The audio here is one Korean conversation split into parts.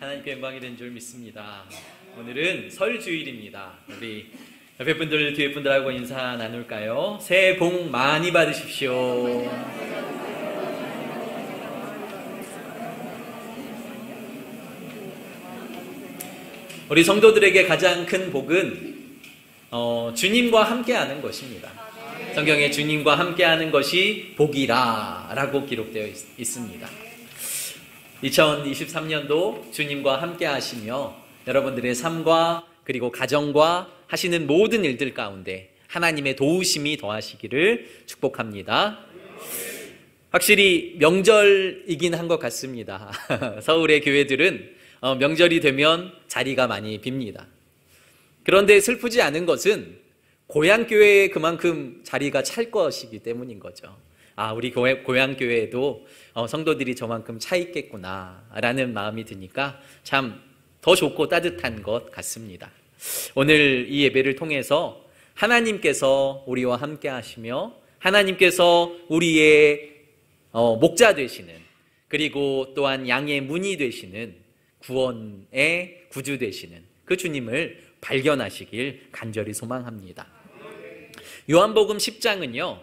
하나님께 영광이 된 줄 믿습니다. 오늘은 설 주일입니다. 우리 옆에 분들, 뒤에 분들하고 인사 나눌까요? 새해 복 많이 받으십시오. 우리 성도들에게 가장 큰 복은 주님과 함께하는 것입니다. 성경에 주님과 함께하는 것이 복이라 라고 기록되어 있습니다. 2023년도 주님과 함께 하시며 여러분들의 삶과 그리고 가정과 하시는 모든 일들 가운데 하나님의 도우심이 더하시기를 축복합니다. 확실히 명절이긴 한 것 같습니다. 서울의 교회들은 명절이 되면 자리가 많이 빕니다. 그런데 슬프지 않은 것은 고향교회에 그만큼 자리가 찰 것이기 때문인 거죠. 우리 고향교회에도 성도들이 저만큼 차 있겠구나 라는 마음이 드니까 참 더 좋고 따뜻한 것 같습니다. 오늘 이 예배를 통해서 하나님께서 우리와 함께 하시며 하나님께서 우리의 목자 되시는, 그리고 또한 양의 문이 되시는, 구원의 구주 되시는 그 주님을 발견하시길 간절히 소망합니다. 요한복음 10장은요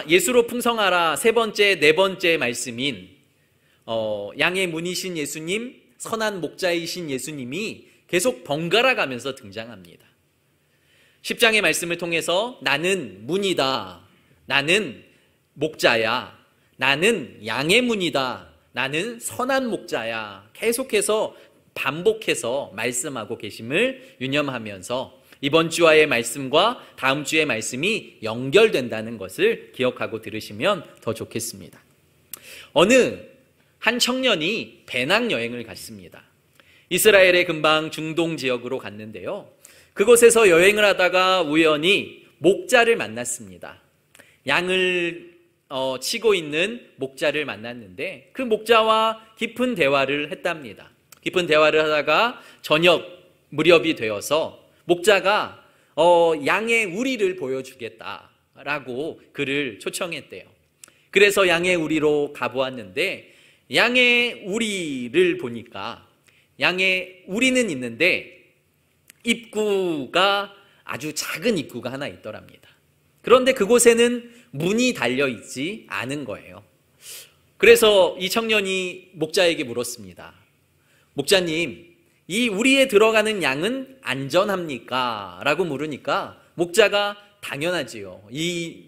예수로 풍성하라 세 번째, 네 번째 말씀인 양의 문이신 예수님, 선한 목자이신 예수님이 계속 번갈아 가면서 등장합니다. 10장의 말씀을 통해서 나는 문이다, 나는 목자야, 나는 양의 문이다, 나는 선한 목자야, 계속해서 반복해서 말씀하고 계심을 유념하면서 이번 주와의 말씀과 다음 주의 말씀이 연결된다는 것을 기억하고 들으시면 더 좋겠습니다. 어느 한 청년이 배낭여행을 갔습니다. 이스라엘의 근방 중동 지역으로 갔는데요, 그곳에서 여행을 하다가 우연히 목자를 만났습니다. 양을 치고 있는 목자를 만났는데 그 목자와 깊은 대화를 했답니다. 깊은 대화를 하다가 저녁 무렵이 되어서 목자가 양의 우리를 보여주겠다라고 그를 초청했대요. 그래서 양의 우리로 가보았는데 양의 우리를 보니까 양의 우리는 있는데 입구가 아주 작은 입구가 하나 있더랍니다. 그런데 그곳에는 문이 달려있지 않은 거예요. 그래서 이 청년이 목자에게 물었습니다. 목자님, 이 우리에 들어가는 양은 안전합니까? 라고 물으니까 목자가 당연하지요. 이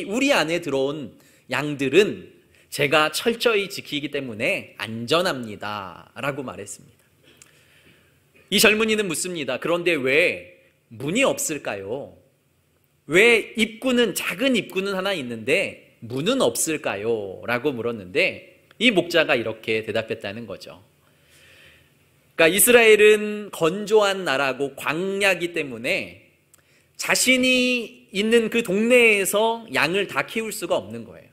우리 안에 들어온 양들은 제가 철저히 지키기 때문에 안전합니다. 라고 말했습니다. 이 젊은이는 묻습니다. 그런데 왜 문이 없을까요? 왜 작은 입구는 하나 있는데 문은 없을까요? 라고 물었는데 이 목자가 이렇게 대답했다는 거죠. 그러니까 이스라엘은 건조한 나라고 광야이기 때문에 자신이 있는 그 동네에서 양을 다 키울 수가 없는 거예요.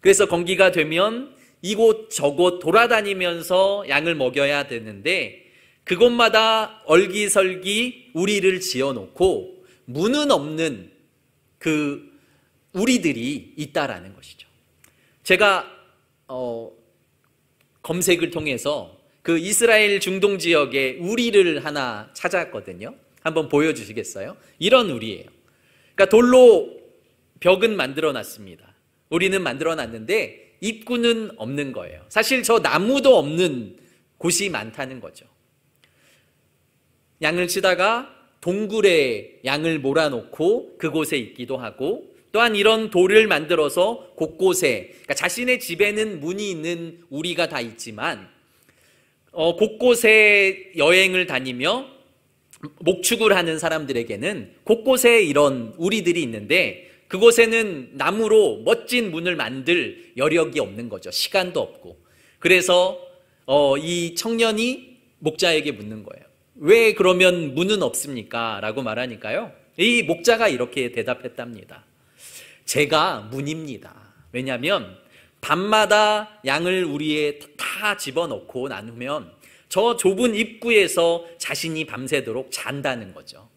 그래서 건기가 되면 이곳 저곳 돌아다니면서 양을 먹여야 되는데 그곳마다 얼기설기 우리를 지어놓고 문은 없는 그 우리들이 있다라는 것이죠. 제가 검색을 통해서 그 이스라엘 중동 지역의 우리를 하나 찾았거든요. 한번 보여주시겠어요? 이런 우리예요. 그러니까 돌로 벽은 만들어 놨습니다. 우리는 만들어 놨는데 입구는 없는 거예요. 사실 저 나무도 없는 곳이 많다는 거죠. 양을 치다가 동굴에 양을 몰아놓고 그곳에 있기도 하고, 또한 이런 돌을 만들어서 곳곳에, 그러니까 자신의 집에는 문이 있는 우리가 다 있지만 곳곳에 여행을 다니며 목축을 하는 사람들에게는 곳곳에 이런 우리들이 있는데 그곳에는 나무로 멋진 문을 만들 여력이 없는 거죠. 시간도 없고. 그래서 이 청년이 목자에게 묻는 거예요. 왜 그러면 문은 없습니까? 라고 말하니까요, 이 목자가 이렇게 대답했답니다. 제가 문입니다. 왜냐하면 밤마다 양을 우리에 다 집어넣고 나누면 저 좁은 입구에서 자신이 밤새도록 잔다는 거죠.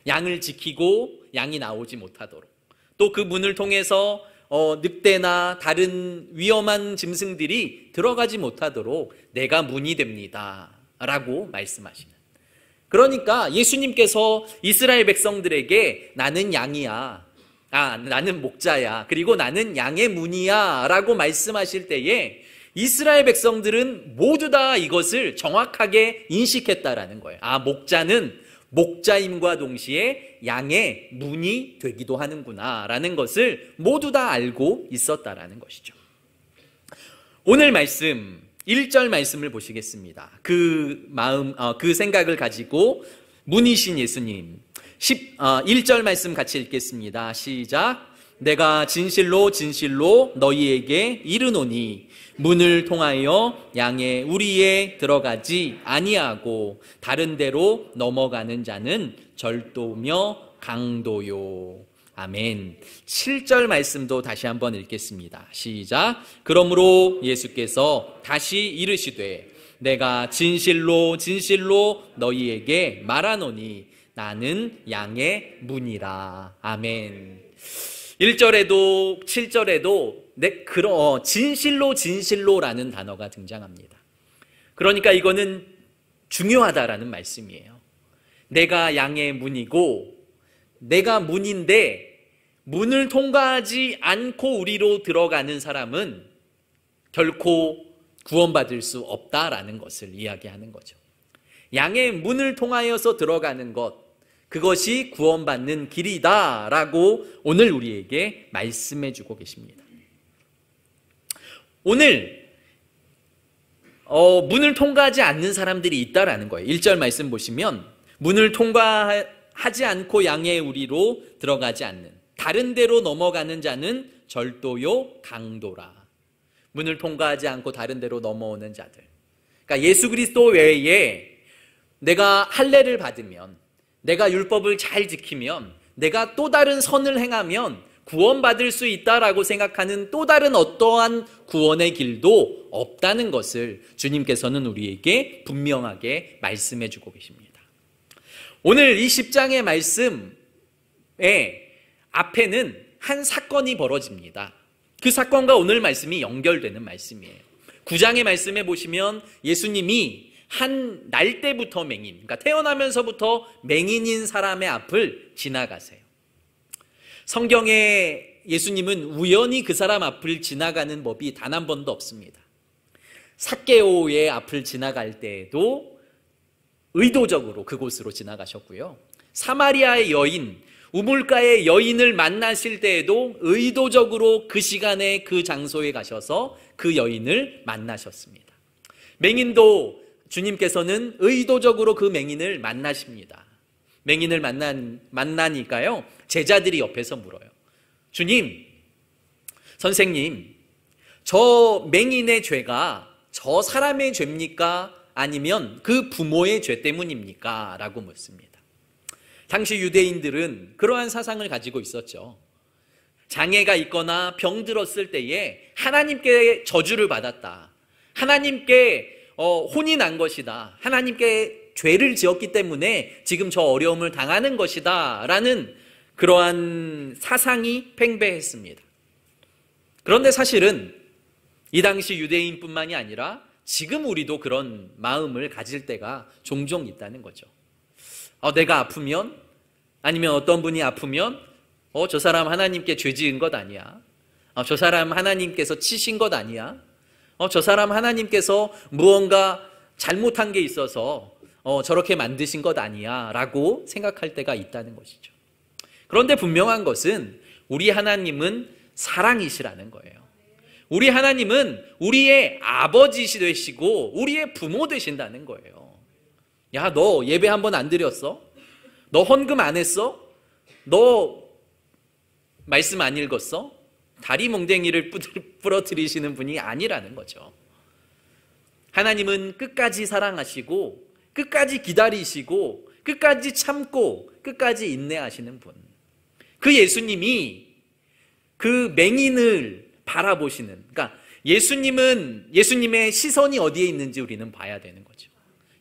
양을 지키고 양이 나오지 못하도록. 또 그 문을 통해서 늑대나 다른 위험한 짐승들이 들어가지 못하도록 내가 문이 됩니다 라고 말씀하시는, 그러니까 예수님께서 이스라엘 백성들에게 나는 양이야, 나는 목자야, 그리고 나는 양의 문이야 라고 말씀하실 때에 이스라엘 백성들은 모두 다 이것을 정확하게 인식했다라는 거예요. 목자는 목자임과 동시에 양의 문이 되기도 하는구나 라는 것을 모두 다 알고 있었다라는 것이죠. 오늘 말씀 1절 말씀을 보시겠습니다. 그 생각을 가지고 문이신 예수님 1절 말씀 같이 읽겠습니다. 시작. 내가 진실로 진실로 너희에게 이르노니 문을 통하여 양의 우리에 들어가지 아니하고 다른 데로 넘어가는 자는 절도며 강도요. 아멘. 7절 말씀도 다시 한번 읽겠습니다. 시작. 그러므로 예수께서 다시 이르시되 내가 진실로 진실로 너희에게 말하노니 나는 양의 문이라. 아멘. 1절에도 7절에도 진실로 진실로라는 단어가 등장합니다. 그러니까 이거는 중요하다라는 말씀이에요. 내가 양의 문이고 내가 문인데 문을 통과하지 않고 우리로 들어가는 사람은 결코 구원받을 수 없다라는 것을 이야기하는 거죠. 양의 문을 통하여서 들어가는 것, 그것이 구원받는 길이다라고 오늘 우리에게 말씀해 주고 계십니다. 오늘 문을 통과하지 않는 사람들이 있다라는 거예요. 1절 말씀 보시면 문을 통과하지 않고 양의 우리로 들어가지 않는, 다른 데로 넘어가는 자는 절도요 강도라. 문을 통과하지 않고 다른 데로 넘어오는 자들, 그러니까 예수 그리스도 외에 내가 할례를 받으면, 내가 율법을 잘 지키면, 내가 또 다른 선을 행하면 구원받을 수 있다라고 생각하는 또 다른 어떠한 구원의 길도 없다는 것을 주님께서는 우리에게 분명하게 말씀해 주고 계십니다. 오늘 이 10장의 말씀의 앞에는 한 사건이 벌어집니다. 그 사건과 오늘 말씀이 연결되는 말씀이에요. 9장의 말씀에 보시면 예수님이 한 날 때부터 맹인, 그러니까 태어나면서부터 맹인인 사람의 앞을 지나가세요. 성경에 예수님은 우연히 그 사람 앞을 지나가는 법이 단 한 번도 없습니다. 삭개오의 앞을 지나갈 때에도 의도적으로 그곳으로 지나가셨고요. 사마리아의 여인, 우물가의 여인을 만나실 때에도 의도적으로 그 시간에 그 장소에 가셔서 그 여인을 만나셨습니다. 맹인도 주님께서는 의도적으로 그 맹인을 만나십니다. 맹인을 만나니까요, 제자들이 옆에서 물어요. 주님, 선생님, 저 맹인의 죄가 저 사람의 죄입니까? 아니면 그 부모의 죄 때문입니까? 라고 묻습니다. 당시 유대인들은 그러한 사상을 가지고 있었죠. 장애가 있거나 병들었을 때에 하나님께 저주를 받았다, 하나님께 혼이 난 것이다, 하나님께 죄를 지었기 때문에 지금 저 어려움을 당하는 것이다 라는 그러한 사상이 팽배했습니다. 그런데 사실은 이 당시 유대인뿐만이 아니라 지금 우리도 그런 마음을 가질 때가 종종 있다는 거죠. 내가 아프면, 아니면 어떤 분이 아프면 저 사람 하나님께 죄 지은 것 아니야, 저 사람 하나님께서 치신 것 아니야, 저 사람 하나님께서 무언가 잘못한 게 있어서 저렇게 만드신 것 아니야 라고 생각할 때가 있다는 것이죠. 그런데 분명한 것은 우리 하나님은 사랑이시라는 거예요. 우리 하나님은 우리의 아버지 되시고 우리의 부모 되신다는 거예요. 야, 너 예배 한 번 안 드렸어? 너 헌금 안 했어? 너 말씀 안 읽었어? 다리 몽댕이를 부러뜨리시는 분이 아니라는 거죠. 하나님은 끝까지 사랑하시고 끝까지 기다리시고 끝까지 참고 끝까지 인내하시는 분. 그 예수님이 그 맹인을 바라보시는, 그러니까 예수님의 시선이 어디에 있는지 우리는 봐야 되는 거죠.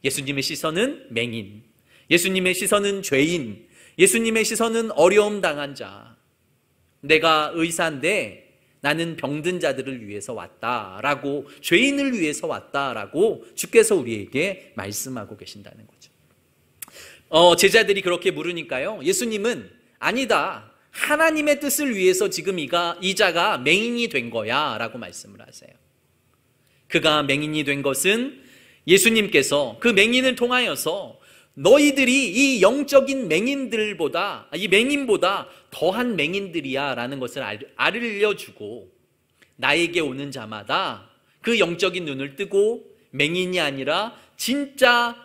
예수님의 시선은 맹인, 예수님의 시선은 죄인, 예수님의 시선은 어려움 당한 자. 내가 의사인데 나는 병든 자들을 위해서 왔다라고, 죄인을 위해서 왔다라고 주께서 우리에게 말씀하고 계신다는 거죠. 제자들이 그렇게 물으니까요, 예수님은 아니다, 하나님의 뜻을 위해서 지금 이 자가 맹인이 된 거야 라고 말씀을 하세요. 그가 맹인이 된 것은 예수님께서 그 맹인을 통하여서 너희들이 이 영적인 맹인들보다, 이 맹인보다 더한 맹인들이야 라는 것을 알려주고, 나에게 오는 자마다 그 영적인 눈을 뜨고 맹인이 아니라 진짜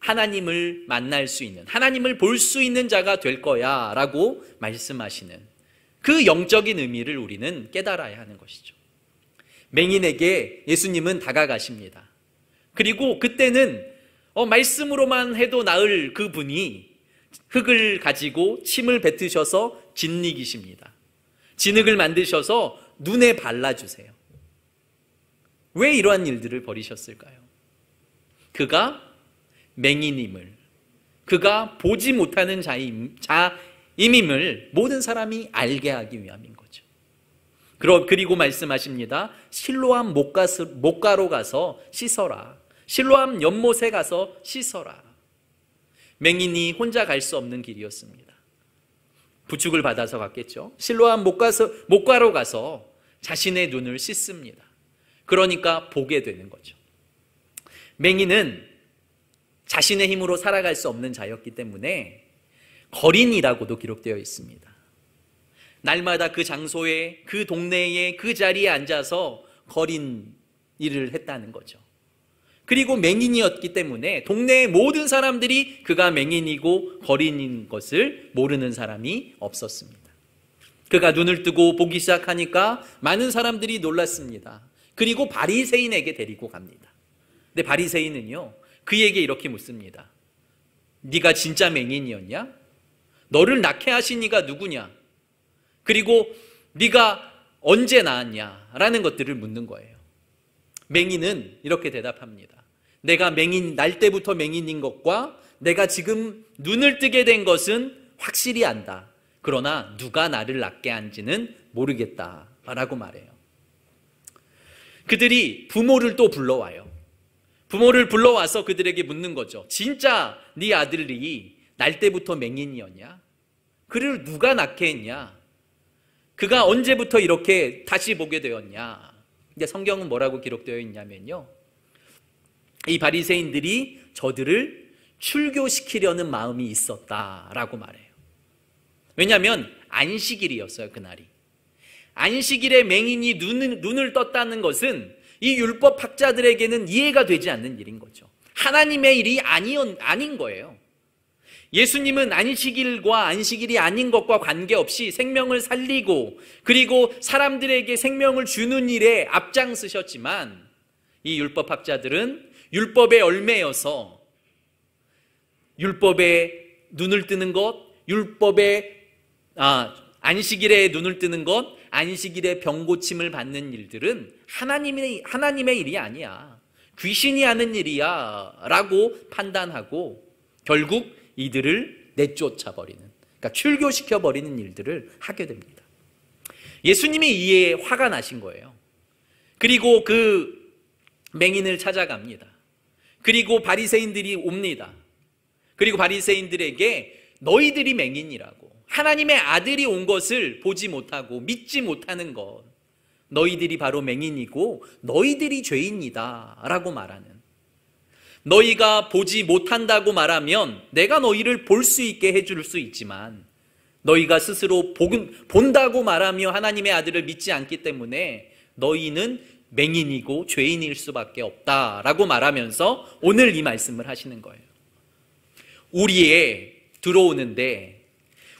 하나님을 만날 수 있는, 하나님을 볼 수 있는 자가 될 거야 라고 말씀하시는 그 영적인 의미를 우리는 깨달아야 하는 것이죠. 맹인에게 예수님은 다가가십니다. 그리고 그때는 말씀으로만 해도 나을 그분이 흙을 가지고 침을 뱉으셔서 진리기십니다. 진흙을 만드셔서 눈에 발라주세요. 왜 이러한 일들을 벌이셨을까요? 그가 맹인임을, 그가 보지 못하는 자임임을 모든 사람이 알게 하기 위함인 거죠. 그리고 말씀하십니다. 실로암 목가로 가서 씻어라. 실로암 연못에 가서 씻어라. 맹인이 혼자 갈 수 없는 길이었습니다. 부축을 받아서 갔겠죠. 실로암 목가로 가서 자신의 눈을 씻습니다. 그러니까 보게 되는 거죠. 맹인은 자신의 힘으로 살아갈 수 없는 자였기 때문에 거린이라고도 기록되어 있습니다. 날마다 그 장소에, 그 동네에, 그 자리에 앉아서 거린 일을 했다는 거죠. 그리고 맹인이었기 때문에 동네의 모든 사람들이 그가 맹인이고 거린인 것을 모르는 사람이 없었습니다. 그가 눈을 뜨고 보기 시작하니까 많은 사람들이 놀랐습니다. 그리고 바리새인에게 데리고 갑니다. 근데 바리새인은요, 그에게 이렇게 묻습니다. 네가 진짜 맹인이었냐? 너를 낳게 하신 이가 누구냐? 그리고 네가 언제 낳았냐? 라는 것들을 묻는 거예요. 맹인은 이렇게 대답합니다. 내가 날 때부터 맹인인 것과 내가 지금 눈을 뜨게 된 것은 확실히 안다. 그러나 누가 나를 낳게 한지는 모르겠다라고 말해요. 그들이 부모를 또 불러와요. 부모를 불러와서 그들에게 묻는 거죠. 진짜 네 아들이 날 때부터 맹인이었냐? 그를 누가 낳게 했냐? 그가 언제부터 이렇게 다시 보게 되었냐? 근데 성경은 뭐라고 기록되어 있냐면요, 이 바리새인들이 저들을 출교시키려는 마음이 있었다라고 말해요. 왜냐하면 안식일이었어요, 그날이. 안식일에 맹인이 눈을 떴다는 것은 이 율법 학자들에게는 이해가 되지 않는 일인 거죠. 하나님의 일이 아닌 거예요. 예수님은 안식일과 안식일이 아닌 것과 관계없이 생명을 살리고 그리고 사람들에게 생명을 주는 일에 앞장서셨지만, 이 율법 학자들은 율법의 열매여서 율법에 눈을 뜨는 것, 안식일에 눈을 뜨는 것, 안식일에 병고침을 받는 일들은 하나님의 일이 아니야, 귀신이 하는 일이야 라고 판단하고 결국 이들을 내쫓아버리는, 그러니까 출교시켜버리는 일들을 하게 됩니다. 예수님이 이에 화가 나신 거예요. 그리고 그 맹인을 찾아갑니다. 그리고 바리새인들이 옵니다. 그리고 바리새인들에게 너희들이 맹인이라고, 하나님의 아들이 온 것을 보지 못하고 믿지 못하는 것, 너희들이 바로 맹인이고 너희들이 죄인이다 라고 말하는, 너희가 보지 못한다고 말하면 내가 너희를 볼 수 있게 해줄 수 있지만, 너희가 스스로 본다고 말하며 하나님의 아들을 믿지 않기 때문에 너희는 맹인이고 죄인일 수밖에 없다라고 말하면서 오늘 이 말씀을 하시는 거예요. 우리에 들어오는데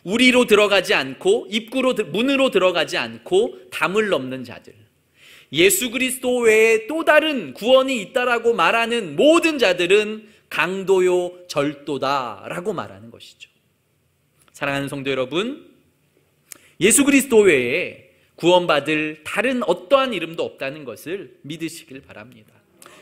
우리로 들어가지 않고 문으로 들어가지 않고 담을 넘는 자들, 예수 그리스도 외에 또 다른 구원이 있다라고 말하는 모든 자들은 강도요 절도다라고 말하는 것이죠. 사랑하는 성도 여러분, 예수 그리스도 외에 구원받을 다른 어떠한 이름도 없다는 것을 믿으시길 바랍니다.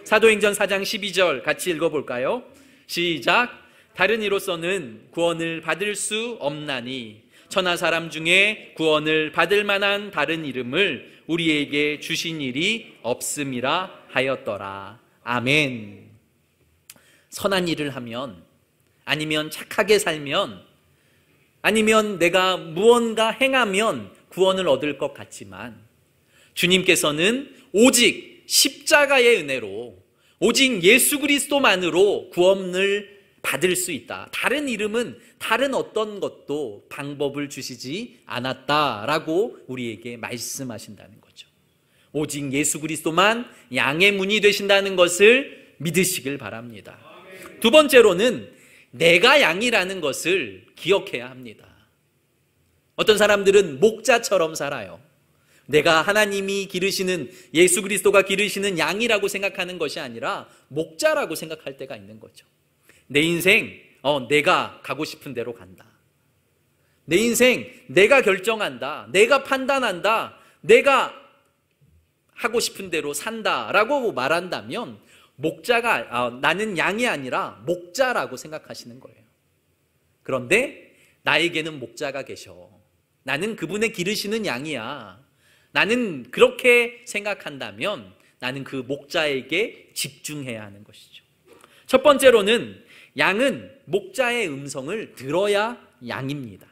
사도행전 4장 12절 같이 읽어볼까요? 시작. 다른 이로서는 구원을 받을 수 없나니 천하 사람 중에 구원을 받을 만한 다른 이름을 우리에게 주신 일이 없음이라 하였더라. 아멘. 선한 일을 하면, 아니면 착하게 살면, 아니면 내가 무언가 행하면 구원을 얻을 것 같지만, 주님께서는 오직 십자가의 은혜로, 오직 예수 그리스도만으로 구원을 받을 수 있다. 다른 이름은, 다른 어떤 것도 방법을 주시지 않았다라고 우리에게 말씀하신다는 거죠. 오직 예수 그리스도만 양의 문이 되신다는 것을 믿으시길 바랍니다. 두 번째로는 내가 양이라는 것을 기억해야 합니다. 어떤 사람들은 목자처럼 살아요. 내가 하나님이 기르시는, 예수 그리스도가 기르시는 양이라고 생각하는 것이 아니라 목자라고 생각할 때가 있는 거죠. 내 인생 내가 가고 싶은 대로 간다. 내 인생 내가 결정한다. 내가 판단한다. 내가 하고 싶은 대로 산다라고 말한다면 목자가 나는 양이 아니라 목자라고 생각하시는 거예요. 그런데 나에게는 목자가 계셔. 나는 그분의 기르시는 양이야. 나는 그렇게 생각한다면 나는 그 목자에게 집중해야 하는 것이죠. 첫 번째로는 양은 목자의 음성을 들어야 양입니다.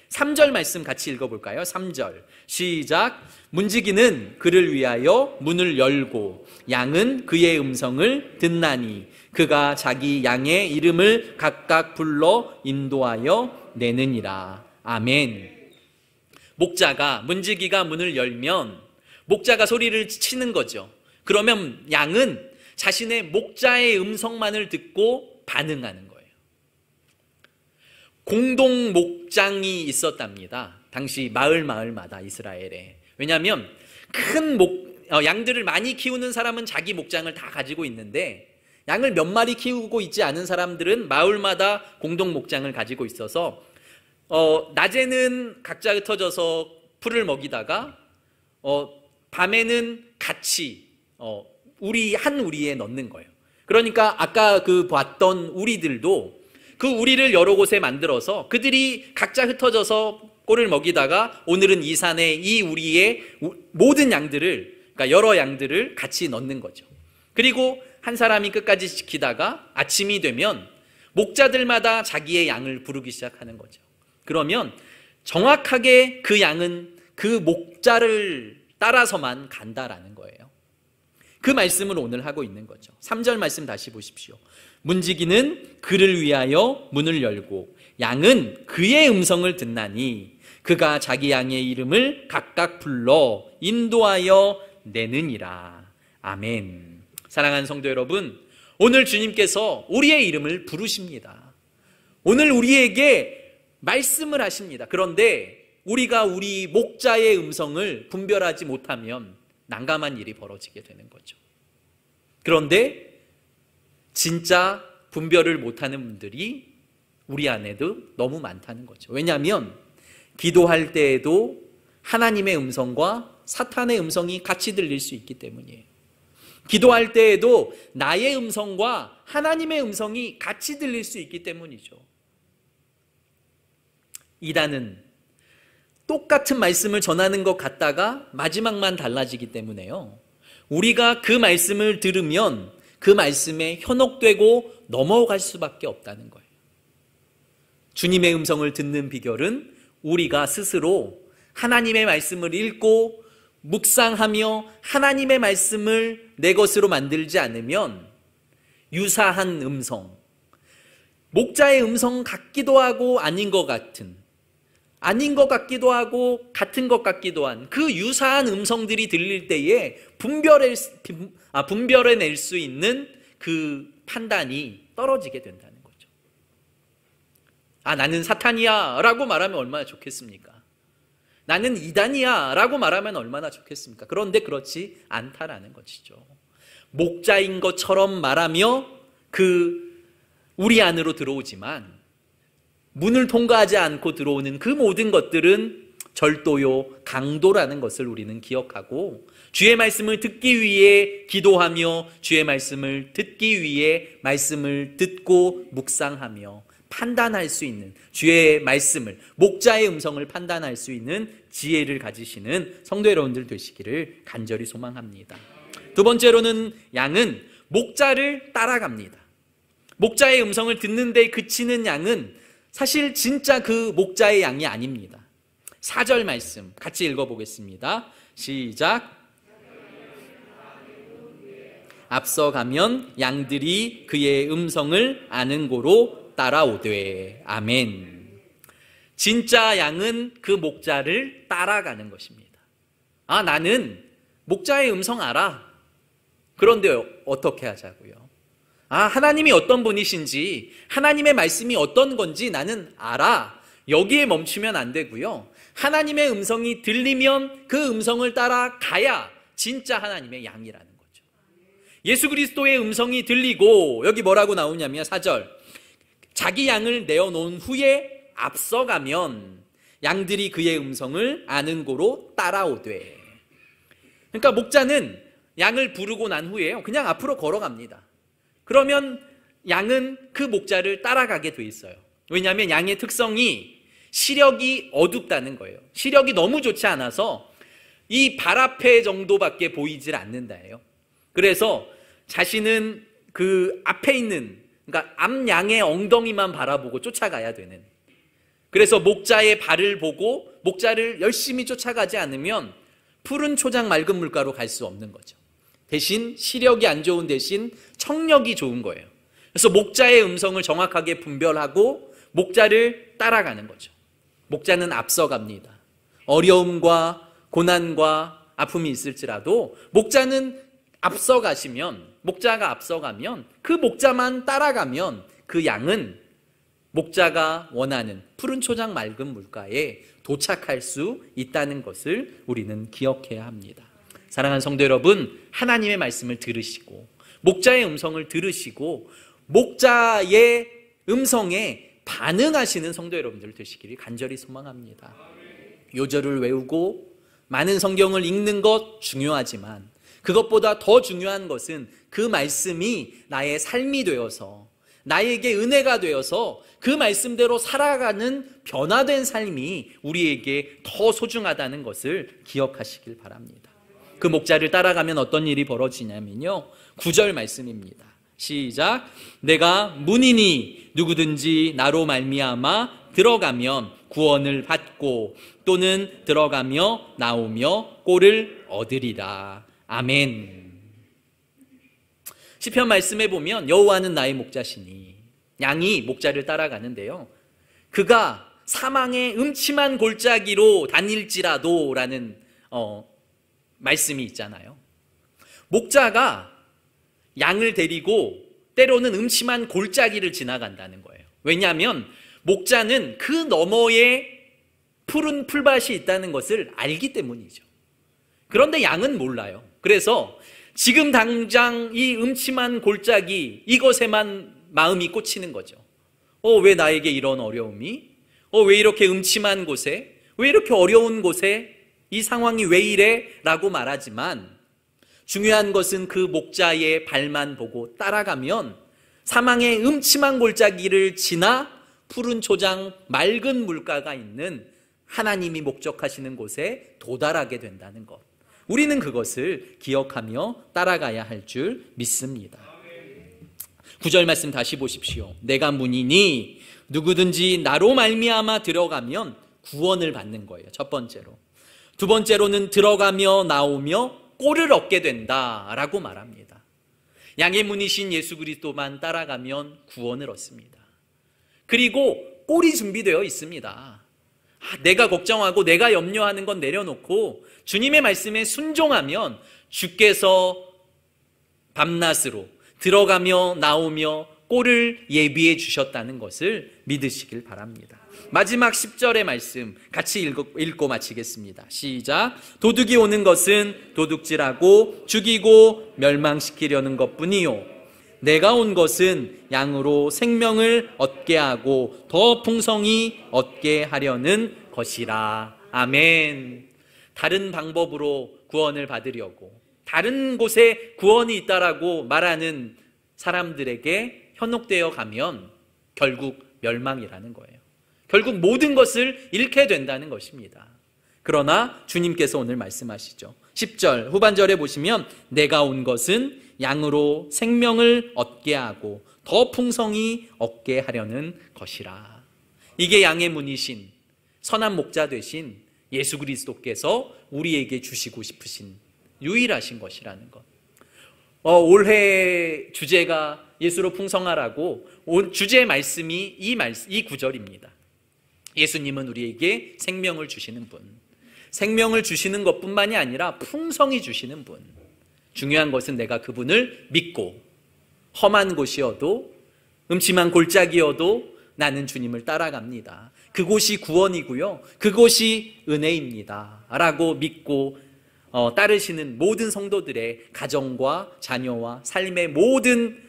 3절 말씀 같이 읽어볼까요? 3절 시작. 문지기는 그를 위하여 문을 열고 양은 그의 음성을 듣나니 그가 자기 양의 이름을 각각 불러 인도하여 내느니라. 아멘. 목자가, 문지기가 문을 열면 목자가 소리를 치는 거죠. 그러면 양은 자신의 목자의 음성만을 듣고 반응하는 거예요. 공동 목장이 있었답니다. 당시 마을마다 이스라엘에. 왜냐하면 큰 양들을 많이 키우는 사람은 자기 목장을 다 가지고 있는데 양을 몇 마리 키우고 있지 않은 사람들은 마을마다 공동 목장을 가지고 있어서 낮에는 각자 흩어져서 풀을 먹이다가 밤에는 같이 한 우리에 넣는 거예요. 그러니까 아까 봤던 우리들도 그 우리를 여러 곳에 만들어서 그들이 각자 흩어져서 꼴을 먹이다가 오늘은 이 산에 이 우리의 모든 양들을, 그러니까 여러 양들을 같이 넣는 거죠. 그리고 한 사람이 끝까지 지키다가 아침이 되면 목자들마다 자기의 양을 부르기 시작하는 거죠. 그러면 정확하게 그 양은 그 목자를 따라서만 간다라는 거예요. 그 말씀을 오늘 하고 있는 거죠. 3절 말씀 다시 보십시오. 문지기는 그를 위하여 문을 열고 양은 그의 음성을 듣나니 그가 자기 양의 이름을 각각 불러 인도하여 내느니라. 아멘. 사랑하는 성도 여러분, 오늘 주님께서 우리의 이름을 부르십니다. 오늘 우리에게 말씀을 하십니다. 그런데 우리가 우리 목자의 음성을 분별하지 못하면 난감한 일이 벌어지게 되는 거죠. 그런데 진짜 분별을 못하는 분들이 우리 안에도 너무 많다는 거죠. 왜냐하면 기도할 때에도 하나님의 음성과 사탄의 음성이 같이 들릴 수 있기 때문이에요. 기도할 때에도 나의 음성과 하나님의 음성이 같이 들릴 수 있기 때문이죠. 이단은 똑같은 말씀을 전하는 것 같다가 마지막만 달라지기 때문에요. 우리가 그 말씀을 들으면 그 말씀에 현혹되고 넘어갈 수밖에 없다는 거예요. 주님의 음성을 듣는 비결은 우리가 스스로 하나님의 말씀을 읽고 묵상하며 하나님의 말씀을 내 것으로 만들지 않으면 유사한 음성, 목자의 음성 같기도 하고 아닌 것 같은, 아닌 것 같기도 하고 같은 것 같기도 한 그 유사한 음성들이 들릴 때에 분별해낼 수 있는 그 판단이 떨어지게 된다는 거죠. 나는 사탄이야 라고 말하면 얼마나 좋겠습니까? 나는 이단이야 라고 말하면 얼마나 좋겠습니까? 그런데 그렇지 않다라는 것이죠. 목자인 것처럼 말하며 우리 안으로 들어오지만 문을 통과하지 않고 들어오는 그 모든 것들은 절도요, 강도라는 것을 우리는 기억하고 주의 말씀을 듣기 위해 기도하며 주의 말씀을 듣기 위해 말씀을 듣고 묵상하며 판단할 수 있는, 주의 말씀을, 목자의 음성을 판단할 수 있는 지혜를 가지시는 성도 여러분들 되시기를 간절히 소망합니다. 두 번째로는 양은 목자를 따라갑니다. 목자의 음성을 듣는데 그치는 양은 사실 진짜 그 목자의 양이 아닙니다. 4절 말씀 같이 읽어보겠습니다. 시작. 앞서가면 양들이 그의 음성을 아는 고로 따라오되. 아멘. 진짜 양은 그 목자를 따라가는 것입니다. 아, 나는 목자의 음성 알아. 그런데 어떻게 하자고요? 아, 하나님이 어떤 분이신지, 하나님의 말씀이 어떤 건지 나는 알아. 여기에 멈추면 안 되고요. 하나님의 음성이 들리면 그 음성을 따라가야 진짜 하나님의 양이라는 거죠. 예수 그리스도의 음성이 들리고, 여기 뭐라고 나오냐면 4절, 자기 양을 내어놓은 후에 앞서가면 양들이 그의 음성을 아는 고로 따라오되. 그러니까 목자는 양을 부르고 난 후에 그냥 앞으로 걸어갑니다. 그러면 양은 그 목자를 따라가게 돼 있어요. 왜냐하면 양의 특성이 시력이 어둡다는 거예요. 시력이 너무 좋지 않아서 이 발 앞에 정도밖에 보이질 않는다예요. 그래서 자신은 그 앞에 있는, 그러니까 앞양의 엉덩이만 바라보고 쫓아가야 되는, 그래서 목자의 발을 보고 목자를 열심히 쫓아가지 않으면 푸른 초장 맑은 물가로 갈 수 없는 거죠. 대신 시력이 안 좋은 대신 청력이 좋은 거예요. 그래서 목자의 음성을 정확하게 분별하고 목자를 따라가는 거죠. 목자는 앞서갑니다. 어려움과 고난과 아픔이 있을지라도 목자는 목자가 앞서가면 그 목자만 따라가면 그 양은 목자가 원하는 푸른 초장 맑은 물가에 도착할 수 있다는 것을 우리는 기억해야 합니다. 사랑하는 성도 여러분, 하나님의 말씀을 들으시고 목자의 음성을 들으시고 목자의 음성에 반응하시는 성도 여러분들 되시기를 간절히 소망합니다. 요절을 외우고 많은 성경을 읽는 것 중요하지만 그것보다 더 중요한 것은 그 말씀이 나의 삶이 되어서, 나에게 은혜가 되어서 그 말씀대로 살아가는 변화된 삶이 우리에게 더 소중하다는 것을 기억하시길 바랍니다. 그 목자를 따라가면 어떤 일이 벌어지냐면요, 9절 말씀입니다. 시작. 내가 문이니 누구든지 나로 말미암아 들어가면 구원을 받고 또는 들어가며 나오며 꼴을 얻으리라. 아멘. 시편 말씀에 보면 여호와는 나의 목자시니, 양이 목자를 따라가는데요, 그가 사망의 음침한 골짜기로 다닐지라도 라는 말씀이 있잖아요. 목자가 양을 데리고 때로는 음침한 골짜기를 지나간다는 거예요. 왜냐하면 목자는 그 너머에 푸른 풀밭이 있다는 것을 알기 때문이죠. 그런데 양은 몰라요. 그래서 지금 당장 이 음침한 골짜기, 이것에만 마음이 꽂히는 거죠. 왜 나에게 이런 어려움이? 왜 이렇게 음침한 곳에? 왜 이렇게 어려운 곳에? 이 상황이 왜 이래? 라고 말하지만 중요한 것은 그 목자의 발만 보고 따라가면 사망의 음침한 골짜기를 지나 푸른 초장 맑은 물가가 있는 하나님이 목적하시는 곳에 도달하게 된다는 것. 우리는 그것을 기억하며 따라가야 할 줄 믿습니다. 9절 말씀 다시 보십시오. 내가 문이니 누구든지 나로 말미암아 들어가면 구원을 받는 거예요. 첫 번째로. 두 번째로는 들어가며 나오며 꼴을 얻게 된다라고 말합니다. 양의 문이신 예수 그리스도만 따라가면 구원을 얻습니다. 그리고 꼴이 준비되어 있습니다. 내가 걱정하고 내가 염려하는 건 내려놓고 주님의 말씀에 순종하면 주께서 밤낮으로 들어가며 나오며 꼴을 예비해 주셨다는 것을 믿으시길 바랍니다. 마지막 10절의 말씀 같이 읽고 마치겠습니다. 시작. 도둑이 오는 것은 도둑질하고 죽이고 멸망시키려는 것뿐이요 내가 온 것은 양으로 생명을 얻게 하고 더 풍성히 얻게 하려는 것이라. 아멘. 다른 방법으로 구원을 받으려고, 다른 곳에 구원이 있다라고 말하는 사람들에게 현혹되어 가면 결국 멸망이라는 거예요. 결국 모든 것을 잃게 된다는 것입니다. 그러나 주님께서 오늘 말씀하시죠. 10절 후반절에 보시면 내가 온 것은 양으로 생명을 얻게 하고 더 풍성히 얻게 하려는 것이라. 이게 양의 문이신 선한 목자 되신 예수 그리스도께서 우리에게 주시고 싶으신 유일하신 것이라는 것. 올해 주제가 예수로 풍성하라고 주제의 말씀이 이 구절입니다. 예수님은 우리에게 생명을 주시는 분, 생명을 주시는 것뿐만이 아니라 풍성히 주시는 분. 중요한 것은 내가 그분을 믿고 험한 곳이어도 음침한 골짜기여도 나는 주님을 따라갑니다. 그곳이 구원이고요, 그곳이 은혜입니다 라고 믿고 따르시는 모든 성도들의 가정과 자녀와 삶의 모든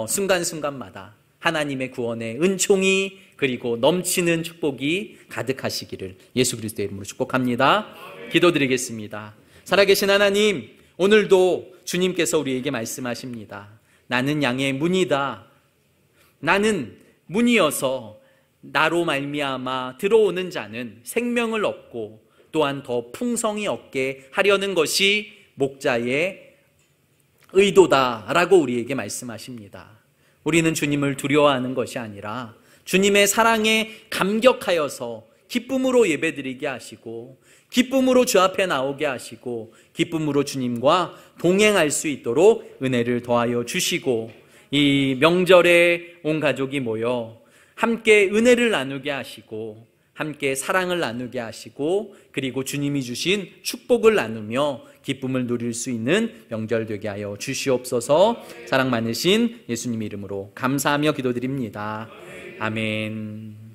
순간순간마다 하나님의 구원의 은총이 그리고 넘치는 축복이 가득하시기를 예수 그리스도의 이름으로 축복합니다. 기도드리겠습니다. 살아계신 하나님, 오늘도 주님께서 우리에게 말씀하십니다. 나는 양의 문이다. 나는 문이어서 나로 말미암아 들어오는 자는 생명을 얻고 또한 더 풍성히 얻게 하려는 것이 목자의 의도다라고 우리에게 말씀하십니다. 우리는 주님을 두려워하는 것이 아니라 주님의 사랑에 감격하여서 기쁨으로 예배드리게 하시고 기쁨으로 주 앞에 나오게 하시고 기쁨으로 주님과 동행할 수 있도록 은혜를 더하여 주시고 이 명절에 온 가족이 모여 함께 은혜를 나누게 하시고 함께 사랑을 나누게 하시고 그리고 주님이 주신 축복을 나누며 기쁨을 누릴 수 있는 명절 되게 하여 주시옵소서. 사랑 많으신 예수님 이름으로 감사하며 기도드립니다. 아멘.